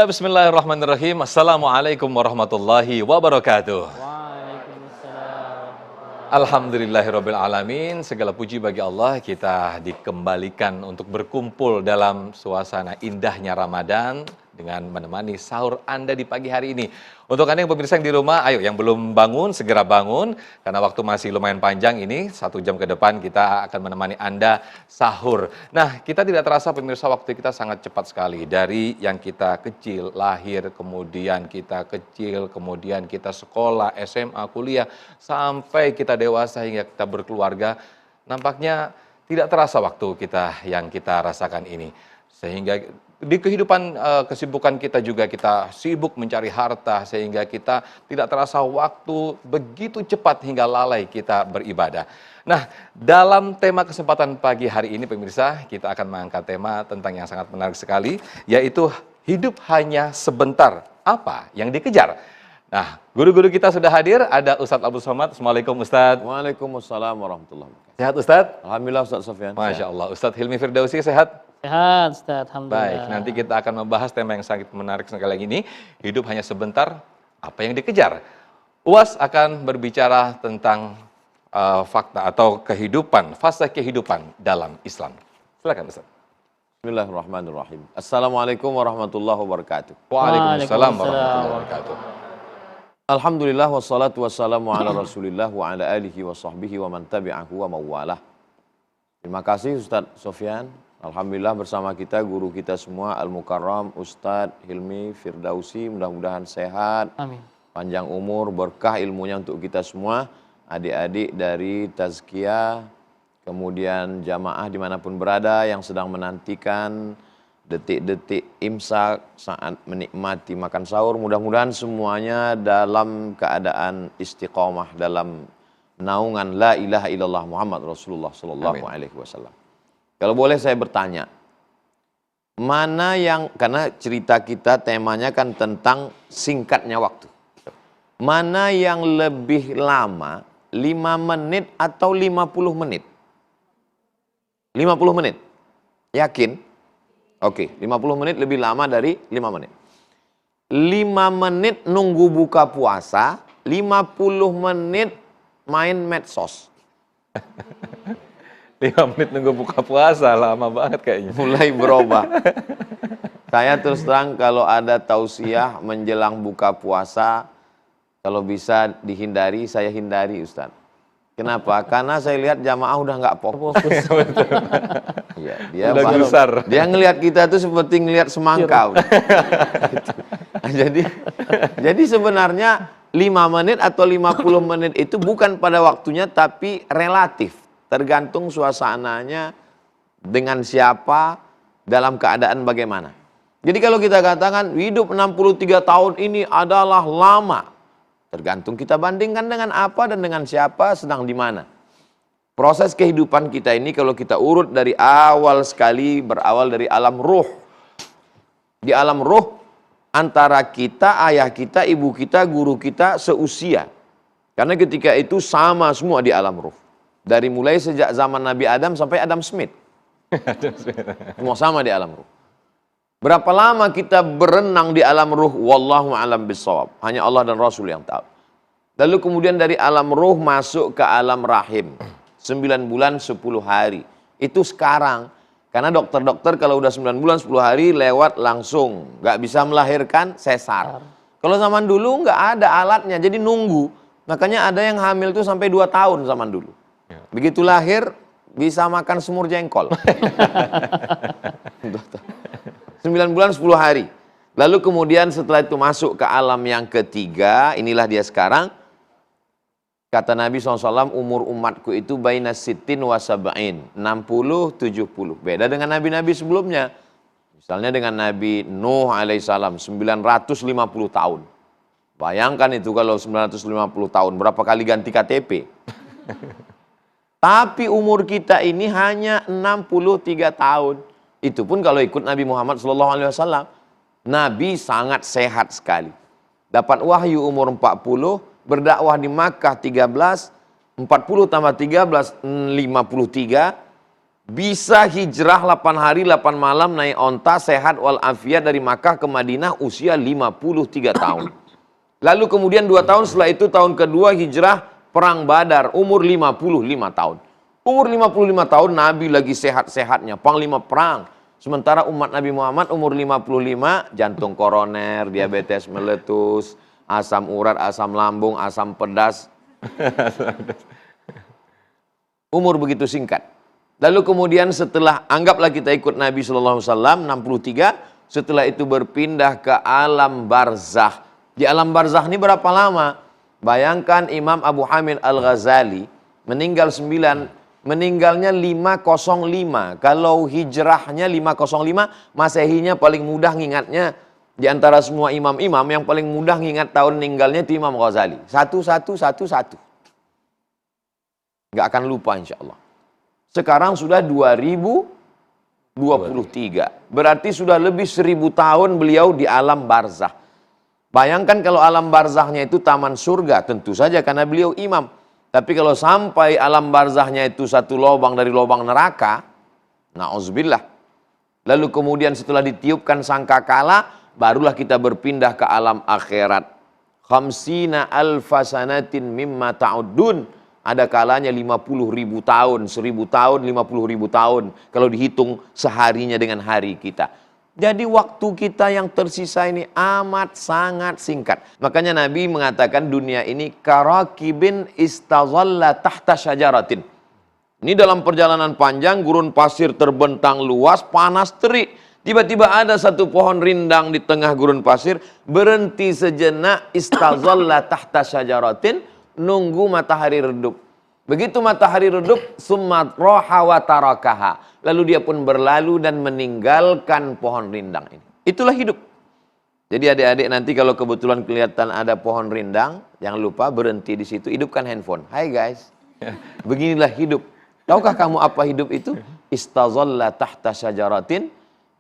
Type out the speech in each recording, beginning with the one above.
Ya, bismillahirrahmanirrahim. Assalamualaikum warahmatullahi wabarakatuh. Waalaikumsalam. Alhamdulillahirabbil alamin. Segala puji bagi Allah, kita dikembalikan untuk berkumpul dalam suasana indahnya Ramadan dengan menemani sahur Anda di pagi hari ini. Untuk Anda yang pemirsa yang di rumah, ayo yang belum bangun segera bangun karena waktu masih lumayan panjang ini, 1 jam ke depan kita akan menemani Anda sahur. Nah, kita tidak terasa pemirsa, waktu kita sangat cepat sekali. Dari yang kita kecil, lahir, kemudian kita kecil, kemudian kita sekolah, SMA, kuliah, sampai kita dewasa hingga kita berkeluarga, nampaknya tidak terasa waktu kita yang kita rasakan ini. Sehingga di kehidupan kesibukan kita juga kita sibuk mencari harta sehingga kita tidak terasa waktu begitu cepat hingga lalai kita beribadah. Nah, dalam tema kesempatan pagi hari ini pemirsa, kita akan mengangkat tema tentang yang sangat menarik sekali, yaitu hidup hanya sebentar, apa yang dikejar? Nah, guru-guru kita sudah hadir, ada Ustadz Abdul Somad. Assalamualaikum Ustadz. Waalaikumsalam warahmatullahi wabarakatuh. Sehat Ustadz? Alhamdulillah Ustadz Sofyan. Masya Allah. Ustadz Hilmi Firdausi sehat? Sehat, Ustaz. Alhamdulillah. Baik, nanti kita akan membahas tema yang sangat menarik sekali ini, hidup hanya sebentar, apa yang dikejar. UAS akan berbicara tentang fakta atau kehidupan, fase kehidupan dalam Islam. Silakan Ustaz. Bismillahirrahmanirrahim. Assalamualaikum warahmatullahi wabarakatuh. Waalaikumsalam warahmatullahi wabarakatuh. Alhamdulillah wassalatu wassalamu ala rasulillah wa ala alihi wa sahbihi wa man tabi'ahu wa mawalah. Terima kasih Ustadz Sofyan. Alhamdulillah bersama kita guru kita semua Al-Mukarram Ustadz Hilmi Firdausi, mudah-mudahan sehat, Amin. panjang umur, berkah ilmunya untuk kita semua, adik-adik dari Tazkiyah, kemudian jamaah dimanapun berada yang sedang menantikan detik-detik imsak saat menikmati makan sahur, mudah-mudahan semuanya dalam keadaan istiqomah dalam naungan la ilaha illallah Muhammad Rasulullah sallallahu alaihi wasallam. Kalau boleh saya bertanya, mana yang, karena cerita kita temanya kan tentang singkatnya waktu. Mana yang lebih lama, 5 menit atau 50 menit? 50 menit? Yakin? Oke, 50 menit lebih lama dari 5 menit. 5 menit nunggu buka puasa, 50 menit main medsos. 5 menit nunggu buka puasa, lama banget kayaknya. Mulai berubah. Saya terus terang kalau ada tausiah menjelang buka puasa, kalau bisa dihindari, saya hindari Ustaz. Kenapa? Karena saya lihat jamaah udah nggak fokus. Ya, dia ngelihat kita tuh seperti ngelihat semangka. Jadi sebenarnya 5 menit atau 50 menit itu bukan pada waktunya tapi relatif. Tergantung suasananya, dengan siapa, dalam keadaan bagaimana. Jadi kalau kita katakan hidup 63 tahun ini adalah lama, tergantung kita bandingkan dengan apa dan dengan siapa, sedang di mana. Proses kehidupan kita ini kalau kita urut dari awal sekali, berawal dari alam ruh. Di alam ruh, antara kita, ayah kita, ibu kita, guru kita seusia. Karena ketika itu sama semua di alam ruh. Dari mulai sejak zaman Nabi Adam sampai Adam Smith. Semua sama di alam ruh. Berapa lama kita berenang di alam ruh? Wallahu a'lam bishawab. Hanya Allah dan Rasul yang tahu. Lalu kemudian dari alam ruh masuk ke alam rahim. 9 bulan 10 hari. Itu sekarang. Karena dokter-dokter kalau udah 9 bulan 10 hari lewat langsung. Nggak bisa melahirkan, sesar. Kalau zaman dulu nggak ada alatnya, jadi nunggu. Makanya ada yang hamil tuh sampai 2 tahun zaman dulu. Begitu lahir, bisa makan semur jengkol. 9 bulan 10 hari. Lalu kemudian setelah itu masuk ke alam yang ketiga, inilah dia sekarang. Kata Nabi SAW, umur umatku itu baina sittin wa sab'in, 60, 70. Beda dengan nabi-nabi sebelumnya. Misalnya dengan Nabi Nuh alaihissalam, 950 tahun. Bayangkan itu kalau 950 tahun, berapa kali ganti KTP? Tapi umur kita ini hanya 63 tahun. Itu pun kalau ikut Nabi Muhammad SAW. Nabi sangat sehat sekali. Dapat wahyu umur 40, berdakwah di Makkah 13, 40 tambah 13, 53. bisa hijrah 8 hari 8 malam naik onta sehat walafiat dari Makkah ke Madinah usia 53 tahun. Lalu kemudian 2 tahun setelah itu tahun kedua hijrah perang Badar umur 55 tahun. Umur 55 tahun Nabi lagi sehat-sehatnya, panglima perang. Sementara umat Nabi Muhammad umur 55 jantung koroner, diabetes meletus, asam urat, asam lambung, asam pedas. Umur begitu singkat. Lalu kemudian setelah anggaplah kita ikut Nabi SAW 63, setelah itu berpindah ke alam barzakh. Di alam barzakh ini berapa lama? Bayangkan Imam Abu Hamid Al-Ghazali meninggalnya 505. Kalau hijrahnya 505, Masehinya paling mudah ngingatnya di antara semua imam-imam yang paling mudah ngingat tahun meninggalnya itu Imam Ghazali. 1111. Nggak akan lupa insya Allah. Sekarang sudah 2023. Berarti sudah lebih 1000 tahun beliau di alam barzakh. Bayangkan kalau alam barzakhnya itu taman surga, tentu saja karena beliau imam. Tapi kalau sampai alam barzakhnya itu satu lubang dari lubang neraka, na'udzubillah. Lalu kemudian setelah ditiupkan sangkakala, barulah kita berpindah ke alam akhirat. Khamsina alfa sanatin mimma ta'uddun. Ada kalanya 50.000 tahun, 1000 tahun, 50.000 tahun. Kalau dihitung seharinya dengan hari kita. Jadi waktu kita yang tersisa ini amat sangat singkat. Makanya Nabi mengatakan dunia ini karakibin istazalla tahta syajaratin. Ini dalam perjalanan panjang, gurun pasir terbentang luas, panas terik. Tiba-tiba ada satu pohon rindang di tengah gurun pasir, berhenti sejenak istazalla tahta syajaratin. Nunggu matahari redup. Begitu matahari redup, summa roha wa tarakaha. Lalu dia pun berlalu dan meninggalkan pohon rindang ini. Itulah hidup. Jadi adik-adik nanti kalau kebetulan kelihatan ada pohon rindang, jangan lupa berhenti di situ, hidupkan handphone. Hai guys, beginilah hidup. Tahukah kamu apa hidup itu? Istazalla tahta syajaratin,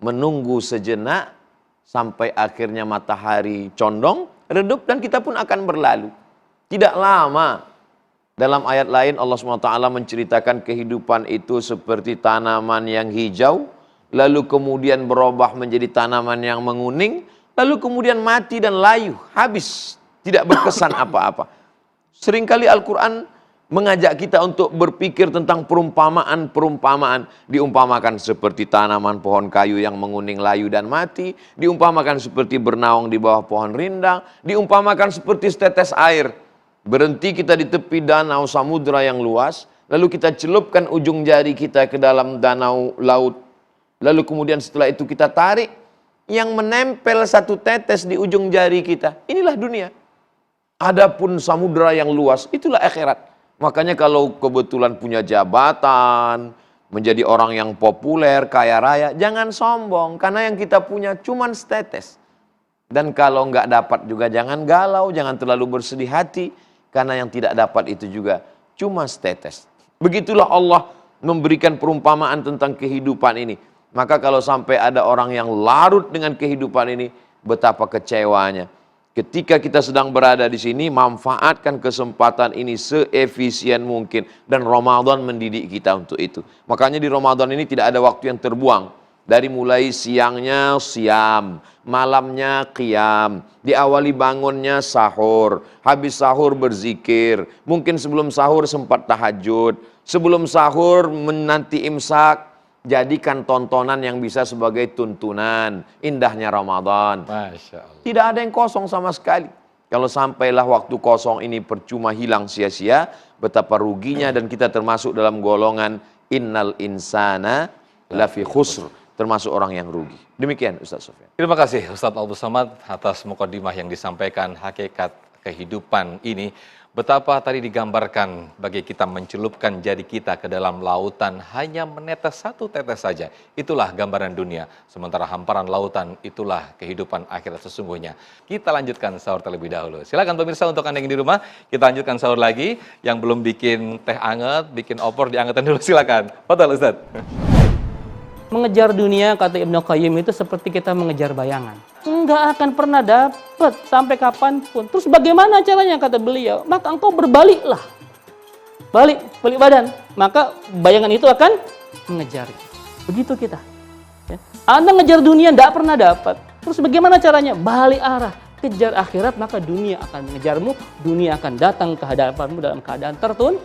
menunggu sejenak sampai akhirnya matahari condong, redup dan kita pun akan berlalu. Tidak lama. Dalam ayat lain Allah SWT menceritakan kehidupan itu seperti tanaman yang hijau, lalu kemudian berubah menjadi tanaman yang menguning, lalu kemudian mati dan layu, habis, tidak berkesan apa-apa. Seringkali Al-Quran mengajak kita untuk berpikir tentang perumpamaan-perumpamaan. Diumpamakan seperti tanaman pohon kayu yang menguning, layu dan mati, diumpamakan seperti bernaung di bawah pohon rindang, diumpamakan seperti setetes air. Berhenti kita di tepi danau samudra yang luas, lalu kita celupkan ujung jari kita ke dalam danau laut. Lalu kemudian setelah itu kita tarik, yang menempel satu tetes di ujung jari kita. Inilah dunia. Adapun samudra yang luas, itulah akhirat. Makanya kalau kebetulan punya jabatan, menjadi orang yang populer, kaya raya, jangan sombong. Karena yang kita punya cuman setetes. Dan kalau nggak dapat juga jangan galau, jangan terlalu bersedih hati. Karena yang tidak dapat itu juga cuma setetes. Begitulah Allah memberikan perumpamaan tentang kehidupan ini. Maka kalau sampai ada orang yang larut dengan kehidupan ini, betapa kecewanya. Ketika kita sedang berada di sini, manfaatkan kesempatan ini seefisien mungkin. Dan Ramadan mendidik kita untuk itu. Makanya di Ramadan ini tidak ada waktu yang terbuang. Dari mulai siangnya siam, malamnya qiyam, diawali bangunnya sahur, habis sahur berzikir, mungkin sebelum sahur sempat tahajud, sebelum sahur menanti imsak, jadikan tontonan yang bisa sebagai tuntunan, indahnya Ramadan. Masya Allah. Tidak ada yang kosong sama sekali. Kalau sampailah waktu kosong ini percuma hilang sia-sia, betapa ruginya dan kita termasuk dalam golongan innal insana lafi khusr. Termasuk orang yang rugi. Demikian Ustaz Sofyan. Terima kasih Ustadz Abdul Somad atas mukadimah yang disampaikan hakikat kehidupan ini. Betapa tadi digambarkan bagi kita mencelupkan jari kita ke dalam lautan hanya menetes satu tetes saja. Itulah gambaran dunia. Sementara hamparan lautan itulah kehidupan akhirat sesungguhnya. Kita lanjutkan sahur terlebih dahulu. Silakan pemirsa untuk Anda yang di rumah, kita lanjutkan sahur lagi. Yang belum bikin teh anget, bikin opor diangetin dulu silakan. Fadhal Ustaz. Mengejar dunia, kata Ibnu Qayyim, itu seperti kita mengejar bayangan. Enggak akan pernah dapat sampai kapanpun. Terus bagaimana caranya, kata beliau? Maka engkau berbaliklah. Balik badan. Maka bayangan itu akan mengejarnya. Begitu kita. Ya. Anda ngejar dunia tidak pernah dapat. Terus bagaimana caranya? Balik arah, kejar akhirat, maka dunia akan mengejarmu, dunia akan datang ke hadapanmu dalam keadaan tertunduk.